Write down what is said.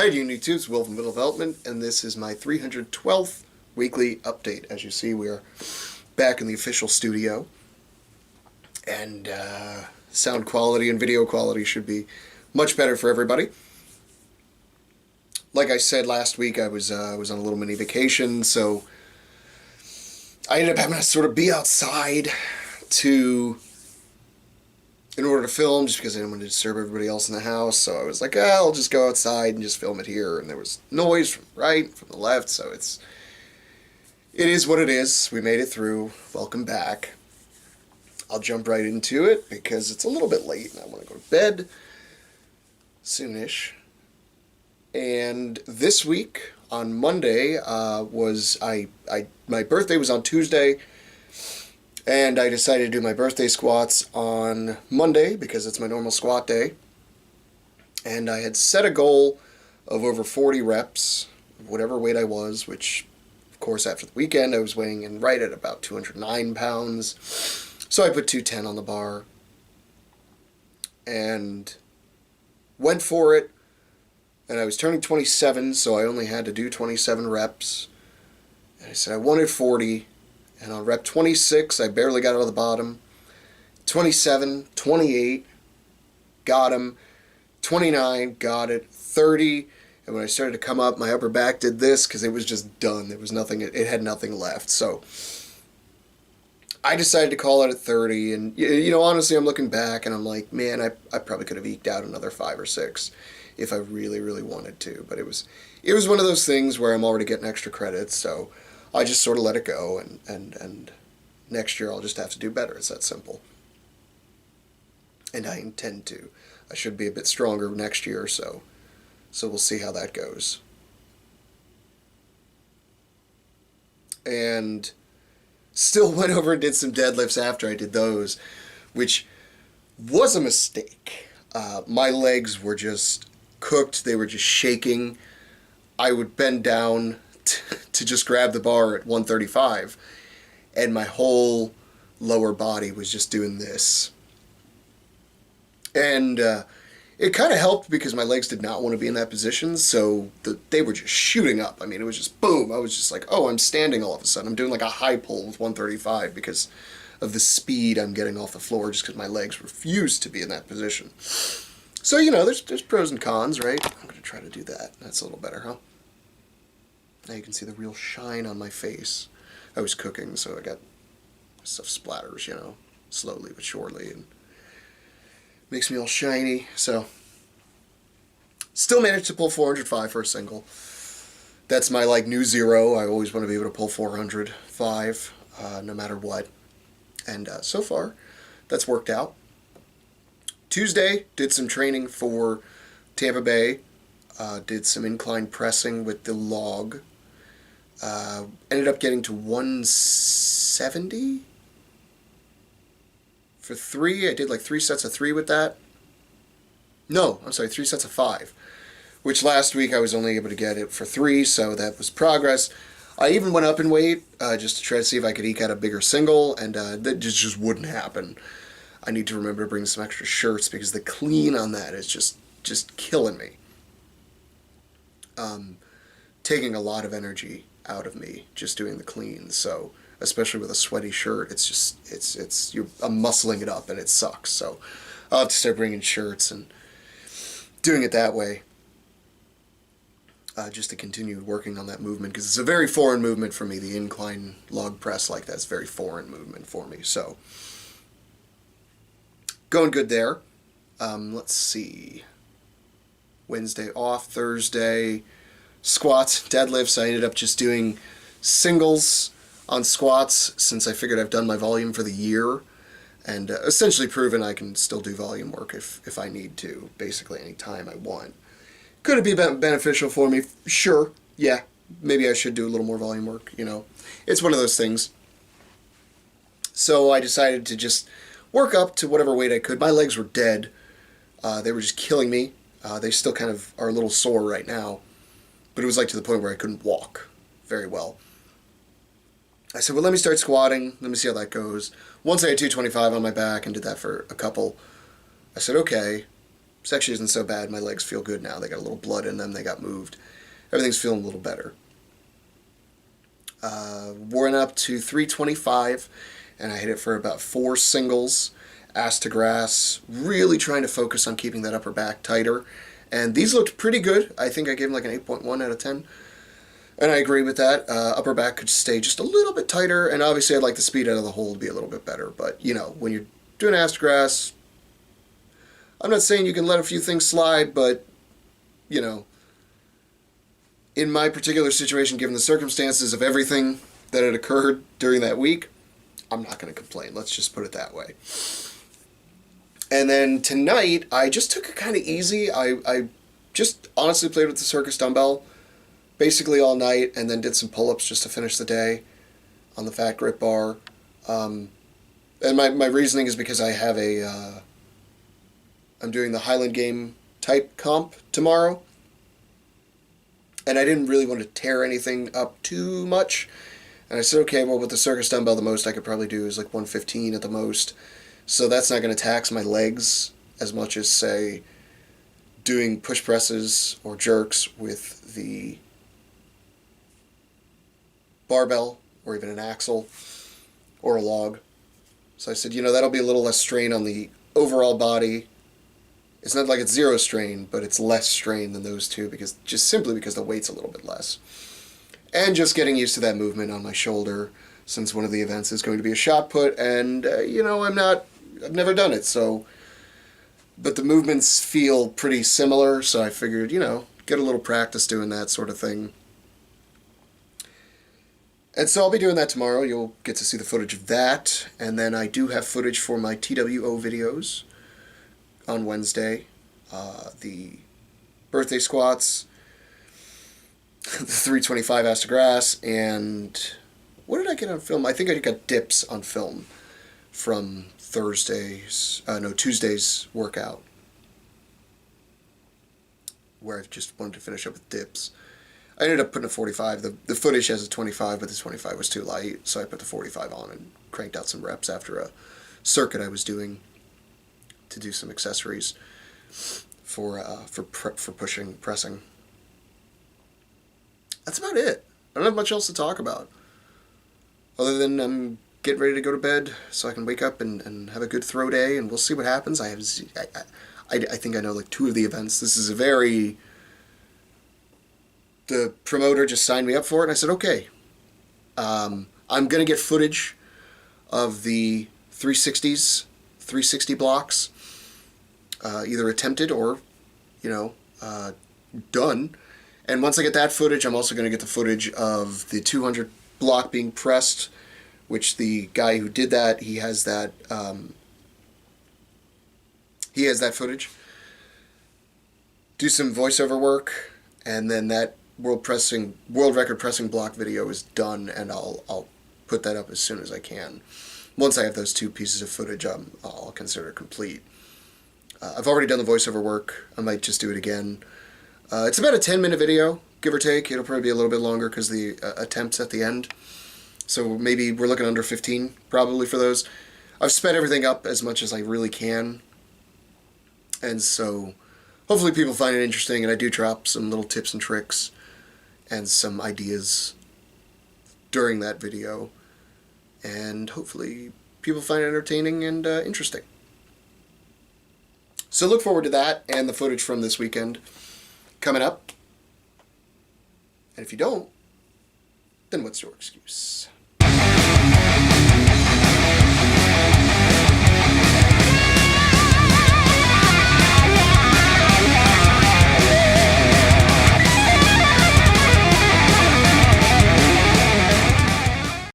Alright, YouTube, it's Will from Middle Development, and this is my 312th weekly update. As you see, we are back in the official studio, and sound quality and video quality should be much better for everybody. Like I said last week, I was on a little mini vacation, so I ended up having to sort of be outside in order to film, just because I didn't want to disturb everybody else in the house. So I was like, I'll just go outside and just film it here. And there was noise from the right, from the left, so it is what it is. We made it through. Welcome back. I'll jump right into it because it's a little bit late and I want to go to bed soonish. And this week on Monday my birthday was on Tuesday. And I decided to do my birthday squats on Monday because it's my normal squat day. And I had set a goal of over 40 reps, whatever weight I was, which, of course, after the weekend, I was weighing in right at about 209 pounds. So I put 210 on the bar and went for it. And I was turning 27, so I only had to do 27 reps. And I said I wanted 40. And on rep 26, I barely got out of the bottom. 27, 28, got him. 29, got it. 30, and when I started to come up, my upper back did this because it was just done. There was nothing, it had nothing left. So I decided to call it at 30. And, honestly, I'm looking back and I'm like, man, I probably could have eked out another 5 or 6 if I really, really wanted to. But it was one of those things where I'm already getting extra credits, so I just sort of let it go, and next year I'll just have to do better. It's that simple. And I intend to. I should be a bit stronger next year, so we'll see how that goes. And still went over and did some deadlifts after I did those, which was a mistake. My legs were just cooked. They were just shaking. I would bend down to just grab the bar at 135, and my whole lower body was just doing this. And it kind of helped because my legs did not want to be in that position, so they were just shooting up. I mean, it was just boom. I was just like, oh, I'm standing all of a sudden. I'm doing like a high pull with 135 because of the speed I'm getting off the floor, just because my legs refused to be in that position. So, there's pros and cons, right? I'm going to try to do that. That's a little better, huh? Now you can see the real shine on my face. I was cooking, so I got stuff splatters, slowly but surely, and makes me all shiny. So, still managed to pull 405 for a single. That's my, new zero. I always want to be able to pull 405, no matter what. And so far, that's worked out. Tuesday, did some training for Tampa Bay. Did some incline pressing with the log. Ended up getting to 170 for 3. I did 3 sets of 3 with that. No, I'm sorry, 3 sets of 5, which last week I was only able to get it for 3, so that was progress. I even went up in weight just to try to see if I could eke out a bigger single, and that just wouldn't happen. I need to remember to bring some extra shirts because the clean on that is just killing me. Taking a lot of energy out of me just doing the clean. So especially with a sweaty shirt, I'm muscling it up and it sucks. So I'll have to start bringing shirts and doing it that way, just to continue working on that movement, because it's a very foreign movement for me. The incline log press like that's very foreign movement for me. So going good there. Let's see. Wednesday off, Thursday squats, deadlifts. I ended up just doing singles on squats since I figured I've done my volume for the year, and essentially proven I can still do volume work if I need to, basically any time I want. Could it be beneficial for me? Sure, yeah. Maybe I should do a little more volume work, It's one of those things. So I decided to just work up to whatever weight I could. My legs were dead. They were just killing me. They still kind of are a little sore right now, but it was to the point where I couldn't walk very well. I said, well, let me start squatting. Let me see how that goes. Once I had 225 on my back and did that for a couple, I said, okay, This actually isn't so bad. My legs feel good now. They got a little blood in them. They got moved. Everything's feeling a little better. Worn up to 325, and I hit it for about 4 singles. Ass to grass. Really trying to focus on keeping that upper back tighter. And these looked pretty good. I think I gave them like an 8.1 out of 10. And I agree with that. Upper back could stay just a little bit tighter, and obviously I'd like the speed out of the hold to be a little bit better. But, you know, when you're doing ass to grass, I'm not saying you can let a few things slide, but, you know, in my particular situation, given the circumstances of everything that had occurred during that week, I'm not going to complain. Let's just put it that way. And then tonight, I just took it kind of easy. I just honestly played with the circus dumbbell basically all night, and then did some pull-ups just to finish the day on the fat grip bar. And my reasoning is because I have I'm doing the Highland Game type comp tomorrow, and I didn't really want to tear anything up too much. And I said, okay, well, with the circus dumbbell, the most I could probably do is like 115 at the most. So that's not going to tax my legs as much as, say, doing push presses or jerks with the barbell, or even an axle, or a log. So I said, you know, that'll be a little less strain on the overall body. It's not like it's zero strain, but it's less strain than those two, simply because the weight's a little bit less. And just getting used to that movement on my shoulder, since one of the events is going to be a shot put, and, you know, I've never done it, so, but the movements feel pretty similar, so I figured, you know, get a little practice doing that sort of thing. And so I'll be doing that tomorrow. You'll get to see the footage of that. And then I do have footage for my TWO videos on Wednesday. The birthday squats, the 325 ass to grass, and what did I get on film? I think I got dips on film from Tuesday's workout, where I just wanted to finish up with dips. I ended up putting a 45. The footage has a 25, but the 25 was too light, so I put the 45 on and cranked out some reps after a circuit I was doing to do some accessories for pressing. That's about it. I don't have much else to talk about, other than I'm getting ready to go to bed so I can wake up and have a good throw day, and we'll see what happens. I think I know like 2 of the events. This is the promoter just signed me up for it, and I said, okay. I'm going to get footage of the 360 blocks, either attempted or, you know, done. And once I get that footage, I'm also going to get the footage of the 200 block being pressed, which the guy who did that, he has that footage. Do some voiceover work, and then that world record pressing block video is done, and I'll put that up as soon as I can. Once I have those 2 pieces of footage, I'll consider it complete. I've already done the voiceover work. I might just do it again. It's about a 10-minute video, give or take. It'll probably be a little bit longer because the attempts at the end. So maybe we're looking under 15 probably for those. I've sped everything up as much as I really can, and so hopefully people find it interesting, and I do drop some little tips and tricks and some ideas during that video, and hopefully people find it entertaining and interesting. So look forward to that and the footage from this weekend coming up. And if you don't, then what's your excuse?